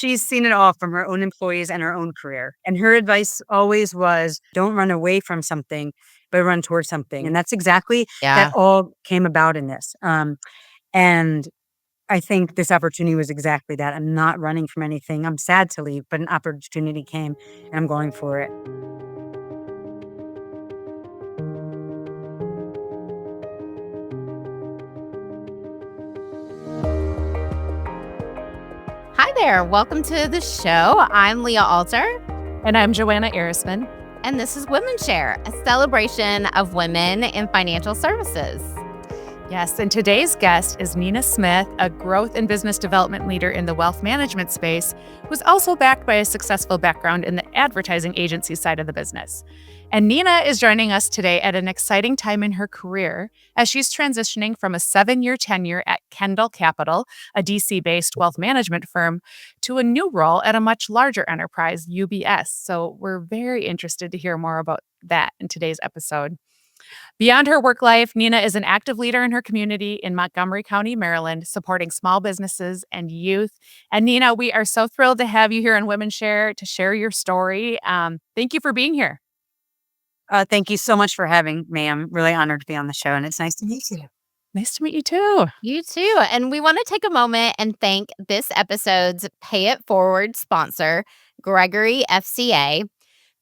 she's seen it all from her own employees and her own career. And her advice always was, don't run away from something, but run towards something. And that's exactly that Yeah. all came about in this. And I think this opportunity was exactly that. I'm not running from anything. I'm sad to leave, but an opportunity came and I'm going for it. Hi there. Welcome to the show. I'm Leah Alter. And I'm Joanna Ehresman. And this is WomenShare, a celebration of women in financial services. Yes, and today's guest is Nina Smith, a growth and business development leader in the wealth management space, who's also backed by a successful background in the advertising agency side of the business. And Nina is joining us today at an exciting time in her career as she's transitioning from a 7-year tenure at Kendall Capital, a DC-based wealth management firm, to a new role at a much larger enterprise, UBS. So we're very interested to hear more about that in today's episode. Beyond her work life, Nina is an active leader in her community in Montgomery County, Maryland, supporting small businesses and youth. And Nina, we are so thrilled to have you here on WomenShare to share your story. Thank you for being here. Thank you so much for having me. I'm really honored to be on the show, and it's nice to meet you. Nice to meet you too. You too. And we want to take a moment and thank this episode's Pay It Forward sponsor, Gregory FCA.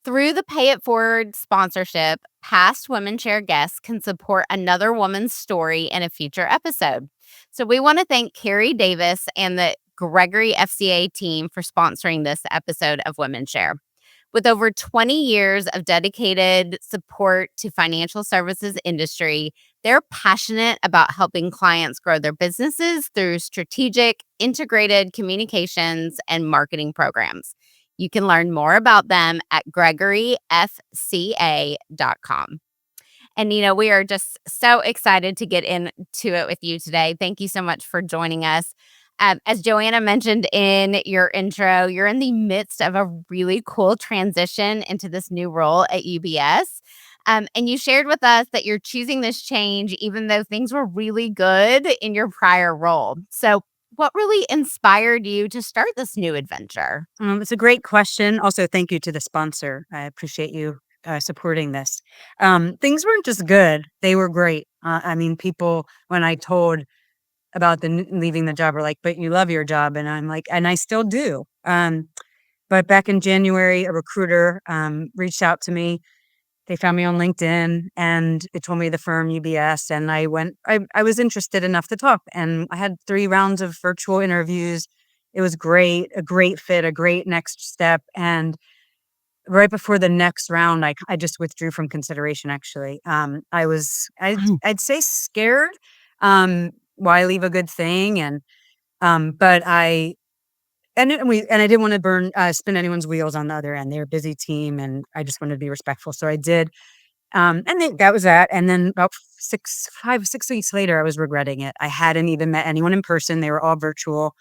Through the Pay It Forward sponsorship, past WomenShare guests can support another woman's story in a future episode. So we want to thank Carrie Davis and the Gregory FCA team for sponsoring this episode of WomenShare. With over 20 years of dedicated support to financial services industry, they're passionate about helping clients grow their businesses through strategic, integrated communications and marketing programs. You can learn more about them at gregoryfca.com. And Nina, we are just so excited to get into it with you today. Thank you so much for joining us. As Joanna mentioned in your intro, you're in the midst of a really cool transition into this new role at UBS. And you shared with us that you're choosing this change even though things were really good in your prior role. So what really inspired you to start this new adventure? It's a great question. Also, thank you to the sponsor. I appreciate you supporting this. Things weren't just good. They were great. People, when I told about leaving the job, were like, but you love your job. And I'm like, and I still do. But back in January, a recruiter reached out to me. They found me on LinkedIn and it told me the firm UBS. And I was interested enough to talk. And I had 3 rounds of virtual interviews. It was great, a great fit, a great next step. And right before the next round, I just withdrew from consideration, actually. I'd say scared. Why leave a good thing? And but I didn't want to spin anyone's wheels on the other end. They're a busy team, and I just wanted to be respectful, so I did. And then that was that. And then about 6 weeks later, I was regretting it. I hadn't even met anyone in person; they were all virtual,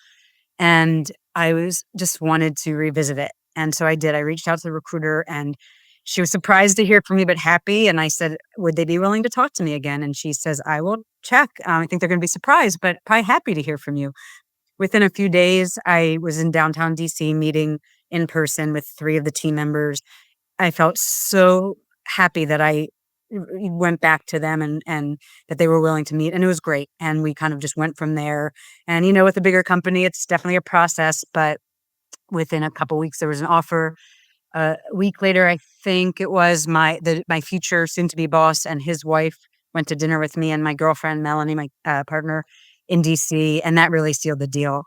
and I just wanted to revisit it. And so I did. I reached out to the recruiter, and she was surprised to hear from me, but happy. And I said, would they be willing to talk to me again? And she says, I will check. I think they're going to be surprised, but probably happy to hear from you. Within a few days, I was in downtown DC meeting in person with 3 of the team members. I felt so happy that I went back to them and that they were willing to meet. And it was great. And we kind of just went from there. And, with a bigger company, it's definitely a process. But within a couple weeks, there was an offer. A week later, I think it was my future soon-to-be boss and his wife went to dinner with me and my girlfriend, Melanie, my partner, in DC, and that really sealed the deal.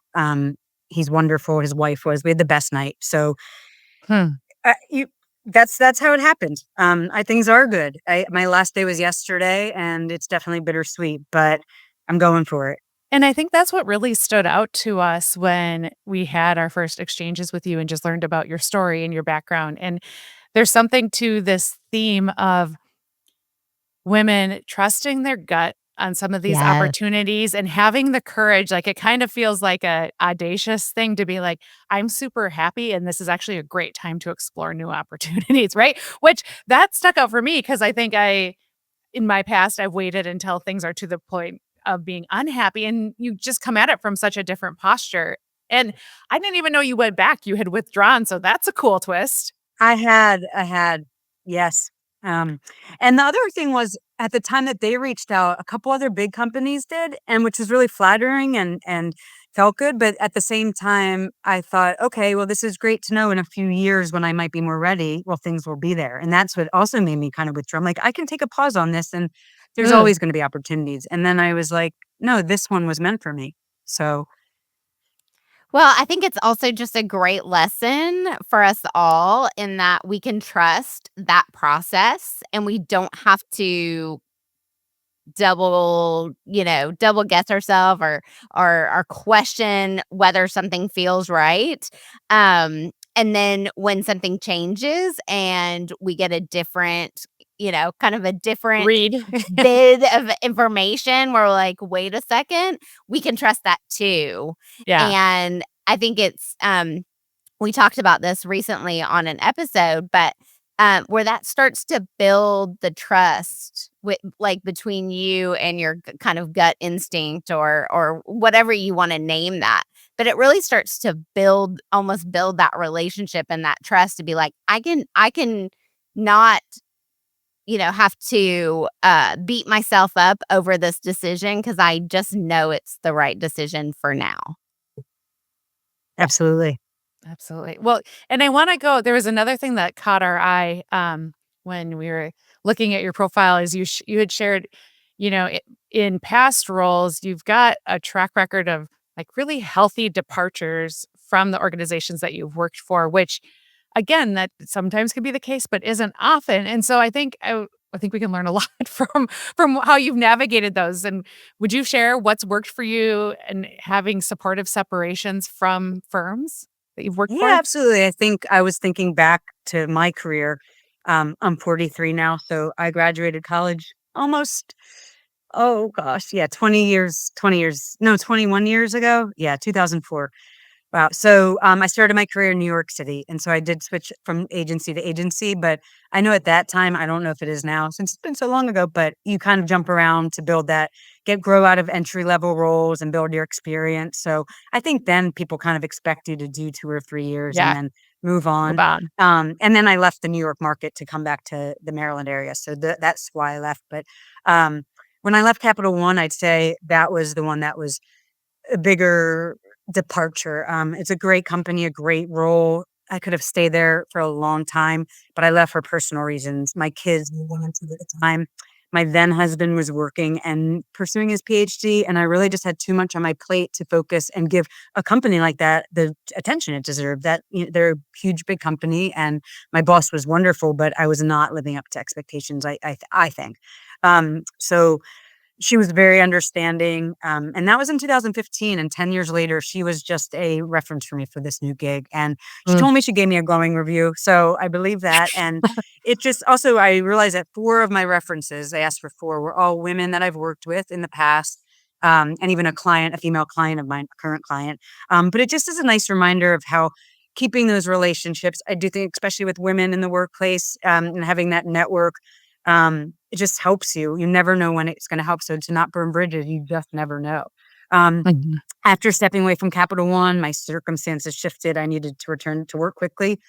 He's wonderful. His wife was. We had the best night. So that's how it happened. Things are good. My last day was yesterday, and it's definitely bittersweet, but I'm going for it. And I think that's what really stood out to us when we had our first exchanges with you and just learned about your story and your background. And there's something to this theme of women trusting their gut on some of these opportunities and having the courage. Like, it kind of feels like a audacious thing to be like, I'm super happy and this is actually a great time to explore new opportunities, right? Which that stuck out for me because I think in my past, I've waited until things are to the point of being unhappy, and you just come at it from such a different posture. And I didn't even know you went back. You had withdrawn. So that's a cool twist. I had, yes. And the other thing was at the time that they reached out, a couple other big companies did, and which was really flattering and felt good. But at the same time, I thought, okay, well, this is great to know in a few years when I might be more ready, well, things will be there. And that's what also made me kind of withdraw. I'm like, I can take a pause on this and there's Mm. always going to be opportunities. And then I was like, no, this one was meant for me. So Well, I think it's also just a great lesson for us all in that we can trust that process and we don't have to double guess ourselves or question whether something feels right. And then when something changes and we get a different, kind of a different Read. bit of information where we're like, wait a second, we can trust that too. Yeah. And I think it's we talked about this recently on an episode, but where that starts to build the trust with like between you and your kind of gut instinct or whatever you want to name that. But it really starts to almost build that relationship and that trust to be like, I can not have to beat myself up over this decision because I just know it's the right decision for now. absolutely. Absolutely. Well, and I want to go. There was another thing that caught our eye when we were looking at your profile. Is you had shared, in past roles, you've got a track record of like really healthy departures from the organizations that you've worked for, which, again, that sometimes can be the case, but isn't often. And so I think we can learn a lot from how you've navigated those. And would you share what's worked for you and having supportive separations from firms that you've worked Yeah, for? absolutely. I think I was thinking back to my career. I'm 43 now, so I graduated college almost, oh gosh, yeah, 20 years, no, 21 years ago. Yeah, 2004. Wow. So, I started my career in New York City, and so I did switch from agency to agency, but I know at that time, I don't know if it is now since it's been so long ago, but you kind of jump around to build that grow out of entry level roles and build your experience. So, I think then people kind of expect you to do 2 or 3 years and Yeah, then move move on. on. And then I left the New York market to come back to the Maryland area, so that's why I left, but, um, when I left Capital One, I'd say that was the one that was a bigger departure. It's a great company, a great role. I could have stayed there for a long time, but I left for personal reasons. My kids were 1 and 2 at the time. My then husband was working and pursuing his PhD, and I really just had too much on my plate to focus and give a company like that the attention it deserved. They're a huge, big company, and my boss was wonderful, but I was not living up to expectations. I think. So she was very understanding, and that was in 2015, and 10 years later, she was just a reference for me for this new gig, and she Mm. told me she gave me a glowing review, so I believe that, and it just also I realized that 4 of my references, I asked for 4, were all women that I've worked with in the past, and even a female client of mine, a current client, but it just is a nice reminder of how keeping those relationships, I do think, especially with women in the workplace, and having that network, it just helps you. You never know when it's gonna help, so to not burn bridges, you just never know. Um, Mhm. After stepping away from Capital One, my circumstances shifted. I needed to return to work quickly.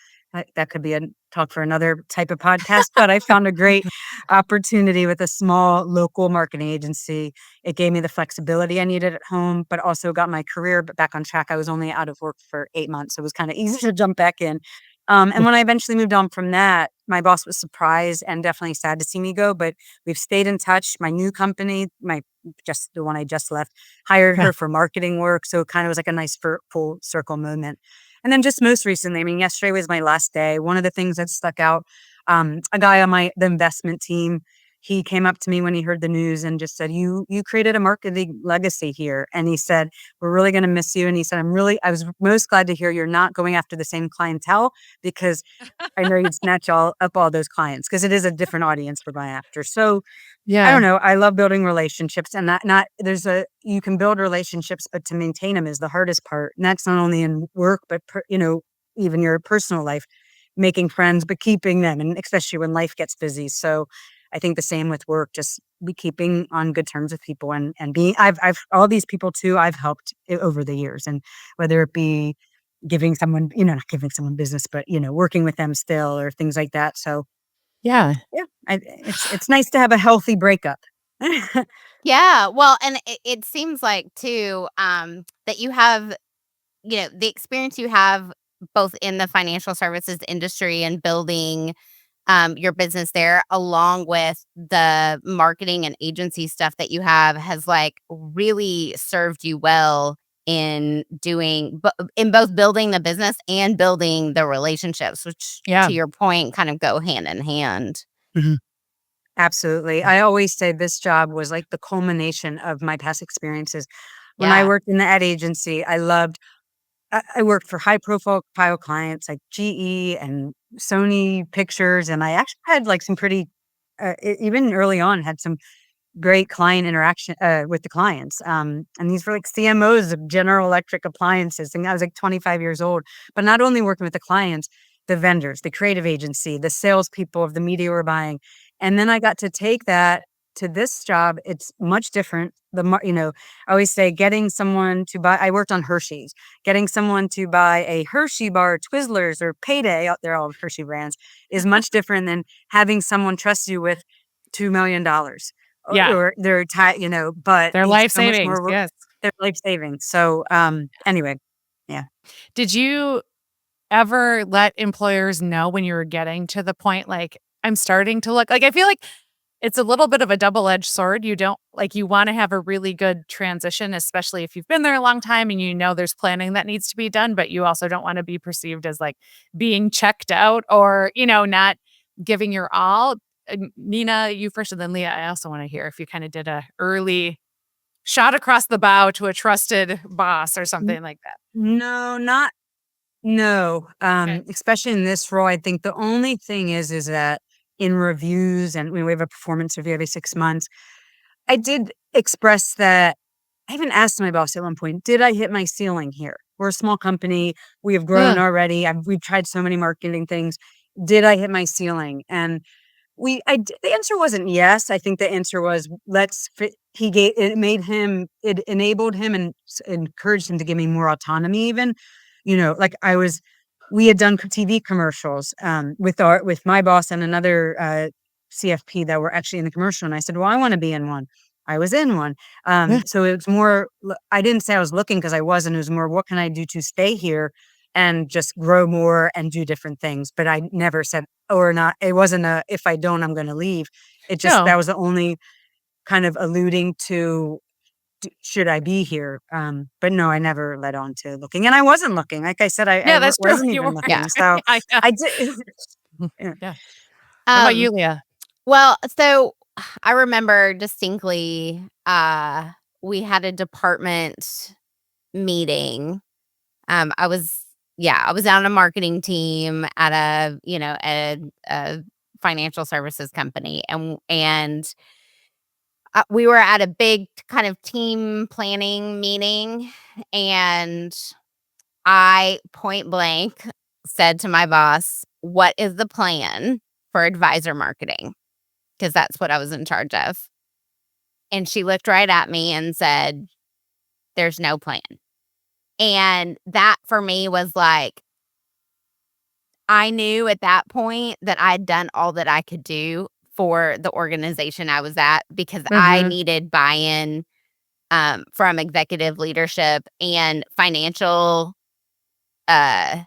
That could be a talk for another type of podcast, but I found a great opportunity with a small local marketing agency. It gave me the flexibility I needed at home, but also got my career back on track. I was only out of work for 8 months, so it was kinda easy to jump back in. And when I eventually moved on from that, my boss was surprised and definitely sad to see me go, but we've stayed in touch. My new company, just the one I just left, hired Yeah. her for marketing work, so it kinda was like a nice full circle moment. And then just most recently, I mean, yesterday was my last day. One of the things that stuck out, a guy on the investment team, he came up to me when he heard the news and just said, You created a marketing legacy here." And he said, "We're really gonna miss you." And he said, I was most glad to hear you're not going after the same clientele because I know you'd snatch all those clients because it is a different audience we're going after." So I don't Yeah. know. I love building relationships and not you can build relationships, but to maintain them is the hardest part. And that's not only in work, but even your personal life, making friends, but keeping them, and especially when life gets busy. So I think the same with work, just be keeping on good terms with people and being, I've all these people too, I've helped over the years, and whether it be giving someone, not giving someone business, but, working with them still or things like that. So Yeah. yeah, it's nice to have a healthy breakup. Yeah, well, and it seems like too, that you have, the experience you have both in the financial services industry and building your business there, along with the marketing and agency stuff that you have, has like really served you well in in both building the business and building the relationships, which Yeah. to your point kind of go hand in hand. Mhm. Absolutely. I always say this job was like the culmination of my past experiences. When I Yeah. worked in the ad agency, I worked for high profile clients like GE and Sony Pictures, and I actually had like some pretty, even early on, had some great client interaction with the clients. And these were like CMOs of General Electric appliances. And I was like 25 years old, but not only working with the clients, the vendors, the creative agency, the salespeople of the media we're buying. And then I got to take that to this job. It's much different. I always say getting someone to buy, I worked on Hershey's, getting someone to buy a Hershey bar, Twizzlers, or Payday, out there, all Hershey brands, is much different than having someone trust you with $2 million Yeah. or they're but They're it's life so much savings. more Yes. they're life saving. So, anyway, yeah. Did you ever let employers know when you were getting to the point, like, I'm starting to look like, I feel like it's a little bit of a double-edged sword. You don't like, you want to have a really good transition, especially if you've been there a long time and there's planning that needs to be done, but you also don't want to be perceived as like being checked out or, not giving your all. Nina, you first, and then Leah, I also want to hear if you kind of did a early shot across the bow to a trusted boss or N something like that. no, not no, Okay. especially in this role, I think the only thing is that in reviews, and we have a performance review every 6 months, I did express that. I even asked my boss at one point, "Did I hit my ceiling here? We're a small company. We have grown Ugh. already. We've tried so many marketing things. Did I hit my ceiling?" And the answer wasn't yes. I think the answer was let's fit. It enabled him and encouraged him to give me more autonomy. Even, like we had done TV commercials with my boss and another CFP that were actually in the commercial, and I said, "Well, I want to be in one." I was in one. So it was more. I didn't say I was looking because I wasn't. It was more, what can I do to stay here and just grow more and do different things. But I never said, or not. It wasn't a, if I don't, I'm going to leave. It just, No. that was the only kind of alluding to, should I be here? But no, I never led on to looking, and I wasn't looking. Like I said, Yeah, that's true. wasn't You even weren't. Yeah. looking. So Yeah, yeah. I did. Yeah. Yeah. What about Um, you, Leah? well, so I remember distinctly, we had a department meeting. I was on a marketing team at a financial services company, and we were at a big kind of team planning meeting, and I point blank said to my boss, "What is the plan for advisor marketing?" Because that's what I was in charge of. And she looked right at me and said, "There's no plan." And that for me was like, I knew at that point that I'd done all that I could do for the organization I was at, because I Mhm. needed buy-in from executive leadership and financial uh,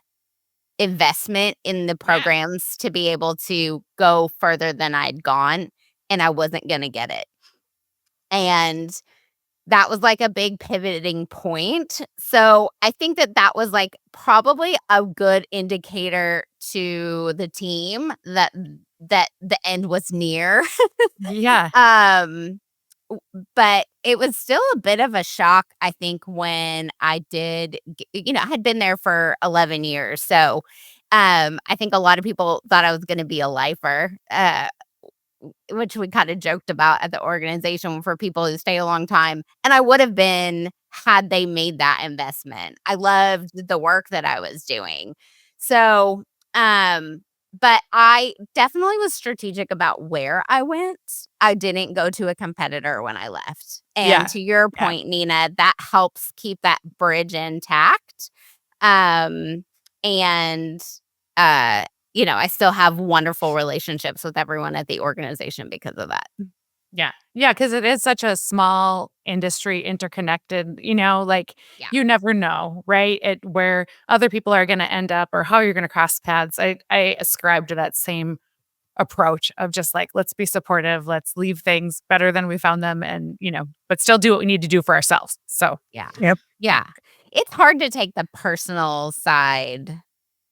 investment in the Yeah. programs to be able to go further than I'd gone, and I wasn't going to get it. And that was like a big pivoting point. So I think that that was like probably a good indicator to the team that the end was near. Yeah. um but it was still a bit of a shock, I think, when I did I had been there for 11 years. So I think a lot of people thought I was going to be a lifer. Which we kinda joked about at the organization for people who stay a long time, and I would have been had they made that investment. I loved the work that I was doing. So, um, But I definitely was strategic about where I went. I didn't go to a competitor when I left. And to your point, Nina, that helps keep that bridge intact. And I still have wonderful relationships with everyone at the organization because of that. Yeah. Yeah, because it is such a small industry, interconnected, you never know, right? Where other people are going to end up or how you're going to cross paths. I ascribe to that same approach of just like, let's be supportive, let's leave things better than we found them and, but still do what we need to do for ourselves. So, Yeah. Yep. Yeah. It's hard to take the personal side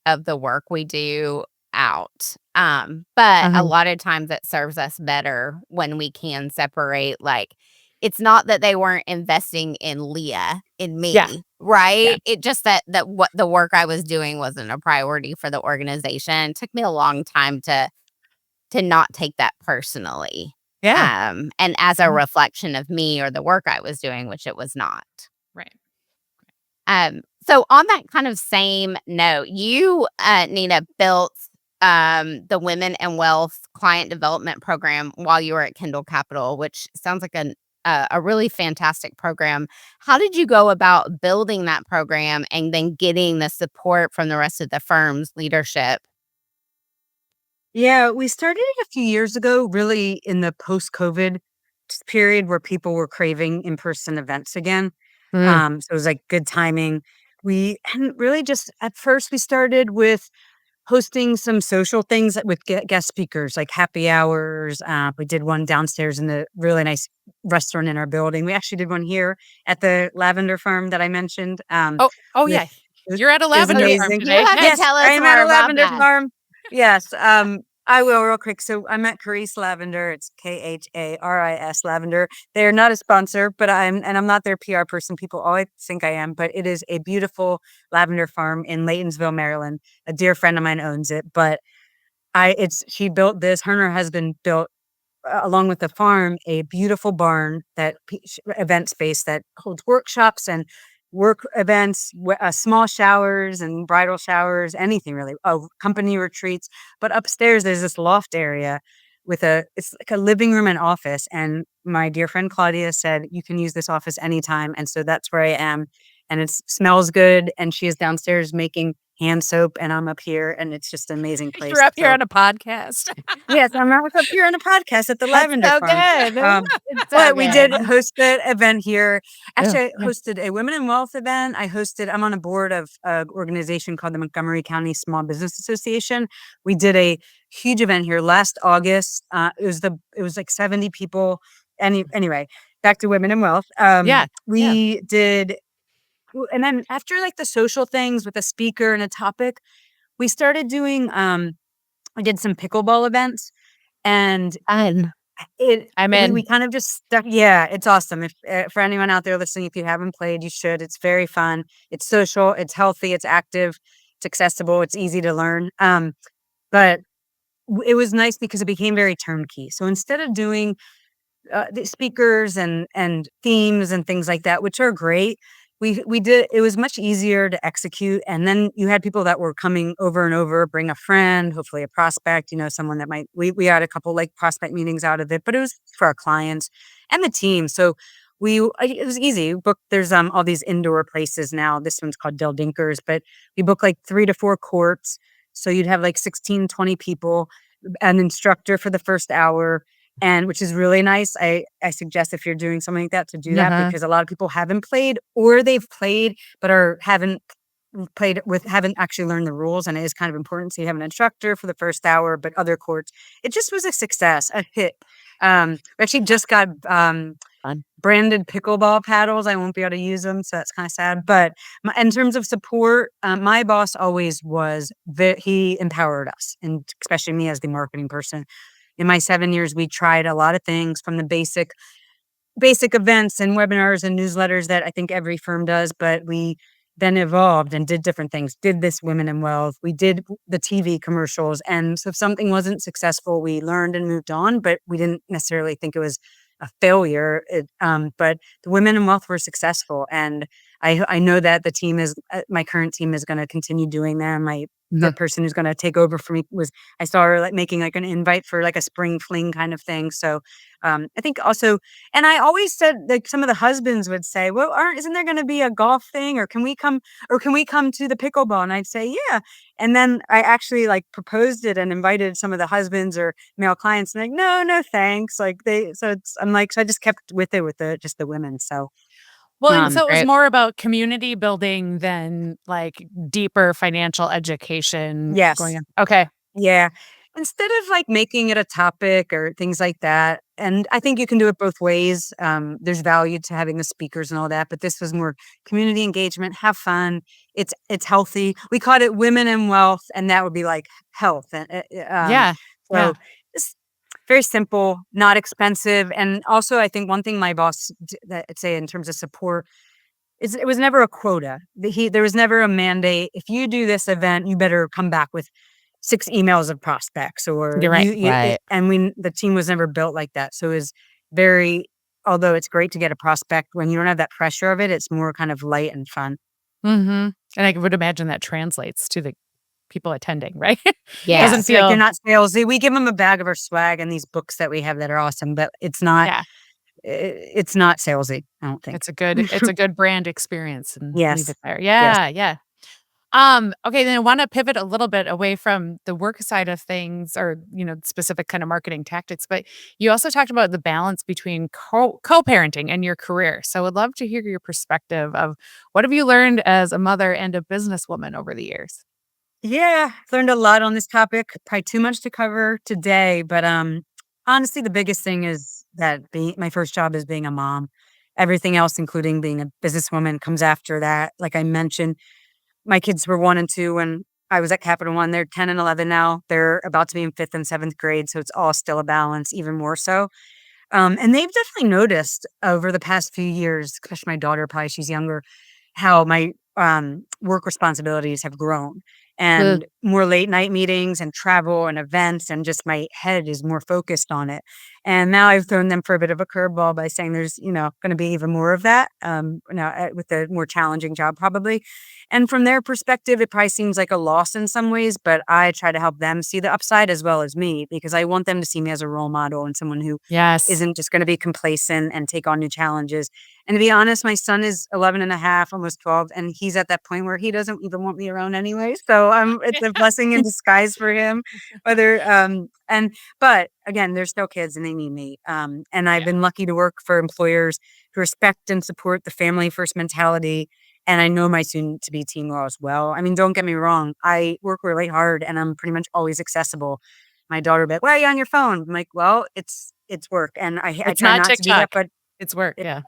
of the work we do out. But a lot of times it serves us better when we can separate, like, it's not that they weren't investing in Leah, in me, right? Yeah. It just that what the work I was doing wasn't a priority for the organization. It took me a long time to not take that personally. Yeah. And as a reflection of me or the work I was doing, which it was not. Right. So on that kind of same note, you, Nina, built the Women and Wealth Client Development Program while you were at Kendall Capital, which sounds like a really fantastic program. How did you go about building that program and then getting the support from the rest of the firm's leadership? Yeah, we started it a few years ago, really in the post-COVID period where people were craving in-person events again. So it was like good timing. We hadn't really just at first we started with hosting some social things with guest speakers, like happy hours. We did one downstairs in the really nice restaurant in our building. We actually did one here at the Lavender farm that I mentioned. Oh, with- yeah. You're at a it was Lavender farm amazing. today. You have to Yes, tell I us am more at a about lavender that. farm. Yes, I will real quick. So I'm at Karis Lavender. It's Karis Lavender. They're not a sponsor, but I'm not their PR person. People always think I am, but it is a beautiful lavender farm in Laytonsville, Maryland. A dear friend of mine owns it, but she built this. Her and her husband built along with the farm, a beautiful barn event space that holds workshops and work events, small showers and bridal showers, anything really. Oh, company retreats. But upstairs, there's this loft area it's like a living room and office. And my dear friend Claudia said, you can use this office anytime. And so that's where I am. And it smells good. And she is downstairs making hand soap and I'm up here and it's just an amazing place. You're up here on a podcast. Yes, I'm up here on a podcast at the Lavender so Farm. good. But we did host an event here. Actually, I hosted a Women in Wealth event. I'm on a board of an organization called the Montgomery County Small Business Association. We did a huge event here last August. It was like 70 people. Anyway, back to Women in Wealth. We did, and then after like the social things with a speaker and a topic, we started doing. I did some pickleball events, and we kind of just stuck. Yeah, it's awesome. If for anyone out there listening, if you haven't played, you should. It's very fun. It's social. It's healthy. It's active. It's accessible. It's easy to learn. But it was nice because it became very turnkey. So instead of doing the speakers and themes and things like that, which are great. We did, it was much easier to execute. And then you had people that were coming over and over, bring a friend, hopefully a prospect, someone that we had a couple like prospect meetings out of it, but it was for our clients and the team. So it was easy. There's all these indoor places now. This one's called Del Dinkers, but we book like 3 to 4 courts. So you'd have like 16, 20 people, an instructor for the first hour, and which is really nice. I suggest if you're doing something like that to do that because a lot of people haven't played or they've played but haven't actually learned the rules, and it is kind of important. So you have an instructor for the first hour, but other courts, it just was a success, a hit. We actually just got branded pickleball paddles. I won't be able to use them, so that's kind of sad. But in terms of support, my boss always was he empowered us, and especially me as the marketing person. In my 7 years, we tried a lot of things from the basic events and webinars and newsletters that I think every firm does, but we then evolved and did different things, did this Women in Wealth, we did the TV commercials. And so if something wasn't successful, we learned and moved on, but we didn't necessarily think it was a failure. But the Women in Wealth were successful. And I know that the team my current team is going to continue doing them. My the person who's going to take over for me I saw her like making like an invite for like a spring fling kind of thing. So I think also, and I always said like some of the husbands would say, well, isn't there going to be a golf thing, or can we come to the pickleball? And I'd say, yeah. And then I actually like proposed it and invited some of the husbands or male clients, and like, no, thanks. Like I'm like, so I just kept with it with just the women. So Well, and so it was Right. more about community building than like deeper financial education going yes. on. Okay. Yeah. Instead of like making it a topic or things like that. And I think you can do it both ways. There's value to having the speakers and all that, but this was more community engagement, have fun. It's healthy. We called it Women in Wealth, and that would be like health. And Yeah. Yeah. so just very simple, not expensive. And also I think one thing my boss that I'd say in terms of support is it was never a quota. There was never a mandate. If you do this event, you better come back with 6 emails of prospects, or You're right. and the team was never built like that. So it was very, although it's great to get a prospect, when you don't have that pressure of it, it's more kind of light and fun. And I would imagine that translates to the people attending, right? Yeah. Doesn't It's like they're feel not salesy. We give them a bag of our swag and these books that we have that are awesome, but it's not salesy, I don't think. it's a good brand experience and leave Yes. it there. Yes. Yeah, yeah. Okay, then I want to pivot a little bit away from the work side of things or, specific kind of marketing tactics, but you also talked about the balance between co-parenting and your career. So I would love to hear your perspective of what have you learned as a mother and a businesswoman over the years? Yeah, I've learned a lot on this topic. Probably too much to cover today, but honestly, the biggest thing is that my first job is being a mom. Everything else, including being a businesswoman, comes after that. Like I mentioned, my kids were 1 and 2 when I was at Capital One. They're 10 and 11 now. They're about to be in 5th and 7th grade, so it's all still a balance, even more so. And they've definitely noticed over the past few years, especially my daughter, probably she's younger, how my work responsibilities have grown, Ugh. and more late night meetings and travel and events, and just my head is more focused on it. And now I've thrown them for a bit of a curveball by saying there's, going to be even more of that now with a more challenging job probably. And from their perspective, it probably seems like a loss in some ways, but I try to help them see the upside as well as me, because I want them to see me as a role model and someone who Yes. isn't just going to be complacent and take on new challenges. And to be honest, my son is 11 and a half, almost 12, and he's at that point where he doesn't even want me around anyway. So it's a blessing in disguise for him. But again, they're still kids and they need me. And I've been lucky to work for employers who respect and support the family first mentality. And I know my soon to be team will as well. I mean, don't get me wrong. I work really hard and I'm pretty much always accessible. My daughter will be like, "Why are you on your phone?" I'm like, "Well, it's work." And I It's try not not to do that, TikTok. but It's work. it, Yeah.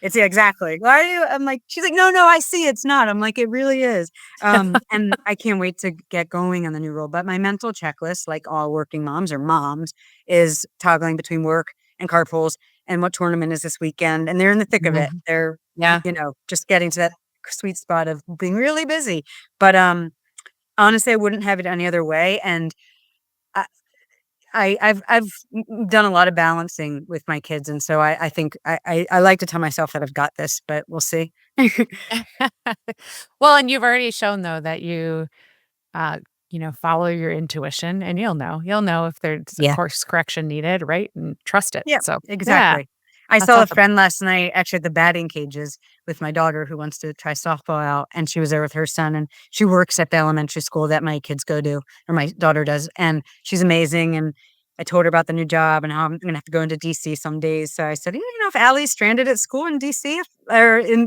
it's yeah, exactly. Why are you? I'm like, she's like, "No, I see it's not." I'm like, "It really is." And I can't wait to get going on the new role. But my mental checklist, like all working moms or moms, is toggling between work and carpools and what tournament is this weekend. And they're in the thick of it. Mhm. They're, Yeah. just getting to that sweet spot of being really busy. But honestly, I wouldn't have it any other way. And I've done a lot of balancing with my kids, and so I think I like to tell myself that I've got this, but we'll see. Well, and you've already shown though that you uh, follow your intuition and you'll know if there's a Yeah. course correction needed, right? And trust it. Yeah, So yeah, exactly. I that's saw a awesome. friend last night actually at the batting cages with my daughter who wants to try softball out, and she was there with her son, and she works at the elementary school that my kids go to, or my daughter does, and she's amazing. And I told her about the new job and how I'm gonna have to go into DC some days. So I said, if Allie's stranded at school in DC,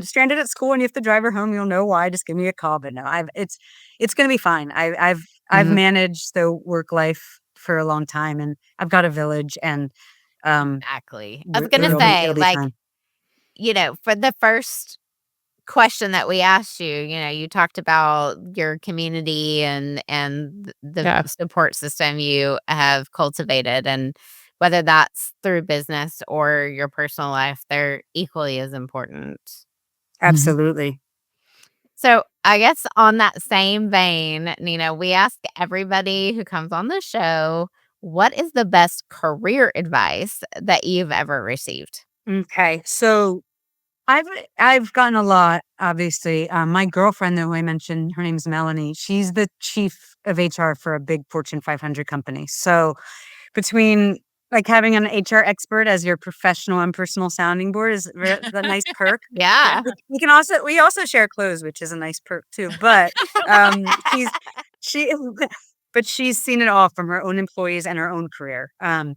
stranded at school and you have to drive her home, you'll know why. Just give me a call. But no, it's gonna be fine. I've Mhm. managed the work life for a long time, and I've got a village, and Exactly. I was gonna say, it'll be like, fine. for the first question that we asked you, you talked about your community and the Yeah. support system you have cultivated, and whether that's through business or your personal life, they're equally as important. Mhm. Absolutely. So, I guess on that same vein, Nina, we ask everybody who comes on the show, what is the best career advice that you've ever received? Okay. So I've gotten a lot, obviously. My girlfriend, though, I mentioned, her name's Melanie. She's the chief of HR for a big Fortune 500 company. So between like having an HR expert as your professional and personal sounding board is a nice perk. Yeah. We also share clothes, which is a nice perk too. But she's she but she's seen it all from her own employees and her own career. And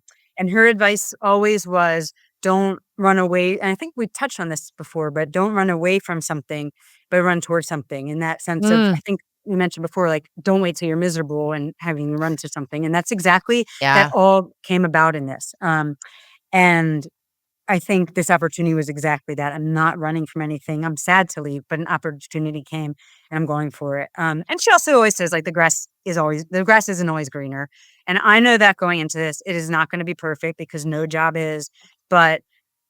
her advice always was don't run away. And I think we touched on this before, but don't run away from something, but run towards something. In that sense of, I think you mentioned before, like, don't wait till you're miserable and having to run to something. And that's exactly Yeah. that all came about in this. And I think this opportunity was exactly that. I'm not running from anything. I'm sad to leave, but an opportunity came and I'm going for it. And she also always says, like, the grass isn't always greener. And I know that going into this, it is not going to be perfect because no job is, but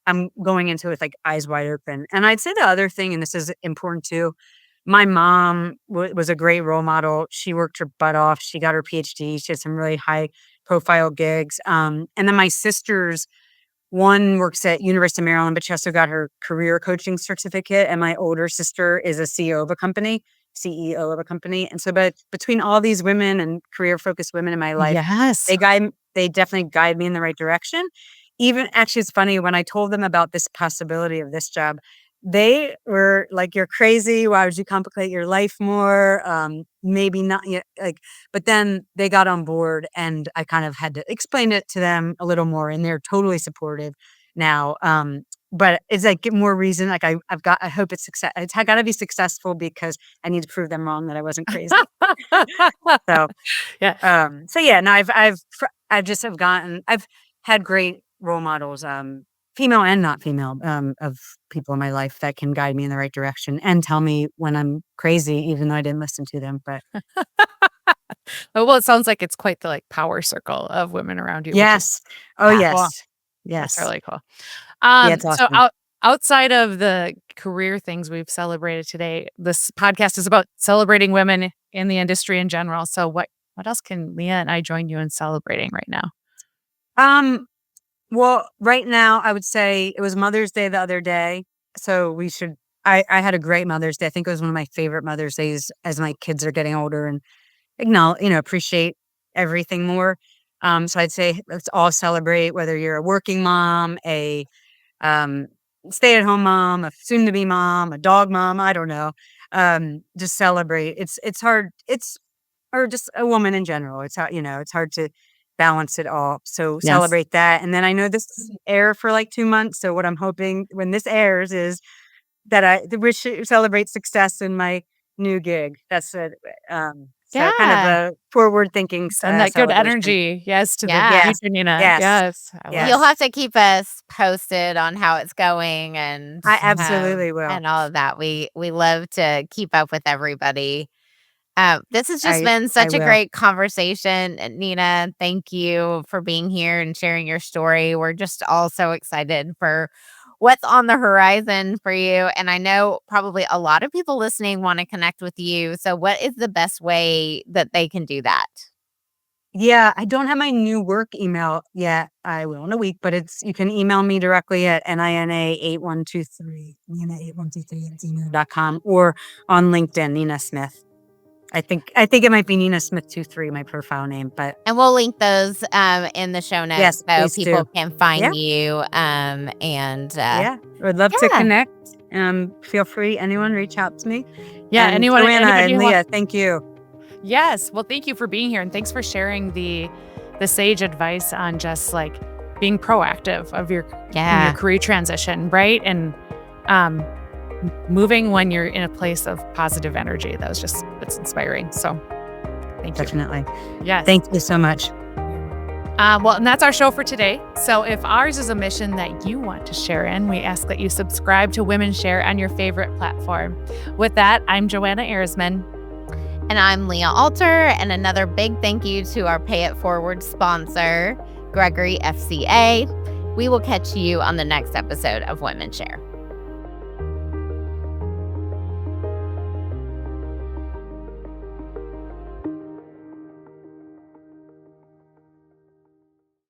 I'm going into it with like eyes wide open. And I'd say the other thing, and this is important too, my mom was a great role model. She worked her butt off. She got her PhD. She had some really high profile gigs. And then my sisters, one works at University of Maryland, but she also got her career coaching certificate. And my older sister is a CEO of a company. And so, but between all these women and career focused women in my life, Yes. they definitely guide me in the right direction. Even actually, it's funny when I told them about this possibility of this job, they were like, "You're crazy. Why would you complicate your life more? Maybe not yet." Like, but then they got on board, and I kind of had to explain it to them a little more, and they're totally supportive now. But it's like more reason. Like I hope it's success. It's got to be successful because I need to prove them wrong that I wasn't crazy. So, Yeah. so yeah, no, I've had great role models, female and not female, of people in my life that can guide me in the right direction and tell me when I'm crazy, even though I didn't listen to them. But Well, it sounds like it's quite the like power circle of women around you. yes, oh cool. yes, That's yes, really cool. it's So awesome. outside of the career things we've celebrated today, this podcast is about celebrating women in the industry in general. So what else can Leah and I join you in celebrating right now? Well, right now I would say it was Mother's Day the other day, so we should. I had a great Mother's Day. I think it was one of my favorite Mother's Days as my kids are getting older and appreciate everything more. So I'd say let's all celebrate whether you're a working mom, a um, stay-at-home mom, a soon-to-be mom, a dog mom. I don't know. Just celebrate. It's hard. Or just a woman in general. It's hard. It's hard to balance it all. So Yes. celebrate that. And then I know this doesn't air for like 2 months. So what I'm hoping when this airs is that I wish to celebrate success in my new gig. That's it. So kind of Yeah. a forward-thinking And that good celebration. energy. Yes, to the Yeah. future, Nina. Yes. Yes. I love Yes. You'll have to keep us posted on how it's going and I absolutely will. and all of that. We love to keep up with everybody. This has just I been such a will. great conversation. Nina, thank you for being here and sharing your story. We're just all so excited for what's on the horizon for you. And I know probably a lot of people listening want to connect with you. So what is the best way that they can do that? Yeah, I don't have my new work email yet. I will in a week, but you can email me directly at nina8123, nina8123@gmail.com, or on LinkedIn, Nina Smith. I think it might be Nina Smith 23, my profile name, but And we'll link those in the show notes yes, so please people do. can find Yeah. you. And Yeah, would love to yeah. connect. Feel free, anyone reach out to me. Yeah, And anyone, Joanna anybody and who Leah, thank you. Yes. Well, thank you for being here, and thanks for sharing the sage advice on just like being proactive of your career transition, right? And moving when you're in a place of positive energy. It's inspiring. So thank you. Definitely. Yes. Thank you so much. Well, and that's our show for today. So if ours is a mission that you want to share in, we ask that you subscribe to WomenShare on your favorite platform. With that, I'm Joanna Ehresman. And I'm Leah Alter. And another big thank you to our Pay It Forward sponsor, Gregory FCA. We will catch you on the next episode of WomenShare.